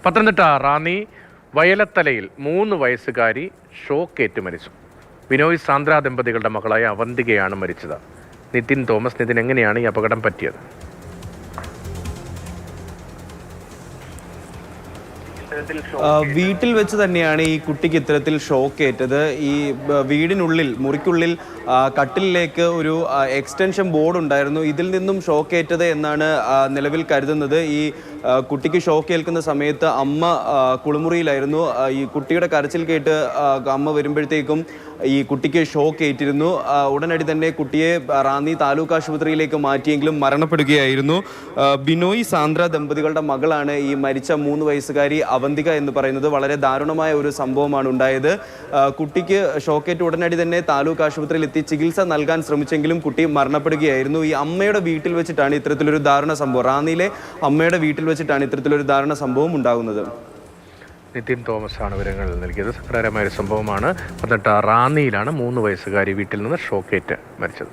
പത്തനംതിട്ട റാന്നി വയലത്തലയിൽ 3 വയസ്സുകാരി ഷോക്കേറ്റ് മരിച്ചു. ബിനോയ് സാന്ദ്ര ദമ്പതികളുടെ മകളായ അവന്തികയാണ് മരിച്ചത്. നിതിൻ തോമസ്, നിതിൻ, എങ്ങനെയാണ് ഈ അപകടം പറ്റിയത്? വീട്ടിൽ വെച്ച് തന്നെയാണ് ഈ കുട്ടിക്ക് ഇത്തരത്തിൽ ഷോക്കേറ്റത്. ഈ വീടിനുള്ളിൽ, മുറിക്കുള്ളിൽ കട്ടിലിലേക്ക് ഒരു എക്സ്റ്റൻഷൻ ബോർഡ് ഉണ്ടായിരുന്നു. ഇതിൽ നിന്നും ഷോക്കേറ്റത് എന്നാണ് നിലവിൽ കരുതുന്നത്. ഈ കുട്ടിക്ക് ഷോക്കേൽക്കുന്ന സമയത്ത് അമ്മ കുളിമുറിയിലായിരുന്നു. ഈ കുട്ടിയുടെ കരച്ചിൽ കേട്ട് അമ്മ വരുമ്പോഴത്തേക്കും ഈ കുട്ടിക്ക് ഷോക്കേറ്റിരുന്നു. ഉടനടി തന്നെ കുട്ടിയെ റാന്നി താലൂക്ക് ആശുപത്രിയിലേക്ക് മാറ്റിയെങ്കിലും മരണപ്പെടുകയായിരുന്നു. ബിനോയ് സാന്ദ്ര ദമ്പതികളുടെ മകളാണ് ഈ മരിച്ച 3 വയസ്സുകാരി അവന്തിക എന്ന് പറയുന്നത്. വളരെ ദാരുണമായ ഒരു സംഭവമാണ് ഉണ്ടായത്. കുട്ടിക്ക് ഷോക്കേറ്റ് ഉടനടി തന്നെ താലൂക്ക് ആശുപത്രിയിൽ എത്തി ചികിത്സ നൽകാൻ ശ്രമിച്ചെങ്കിലും കുട്ടി മരണപ്പെടുകയായിരുന്നു. ഈ അമ്മയുടെ വീട്ടിൽ വെച്ചിട്ടാണ് ഇത്തരത്തിലൊരു ദാരുണ സംഭവം, റാന്നിയിലെ അമ്മയുടെ വീട്ടിൽ വെച്ചിട്ടാണ് ഇത്തരത്തിലൊരു ദാരുണ സംഭവം ഉണ്ടാകുന്നത്. നിതിൻ തോമസ് ആണ് വിവരങ്ങൾ നൽകിയത്. സങ്കടകരമായ ഒരു സംഭവമാണ്. പത്തനംതിട്ട റാന്നിയിലാണ് 3 വയസ്സുകാരി വീട്ടിൽ നിന്ന് ഷോക്കേറ്റ് മരിച്ചത്.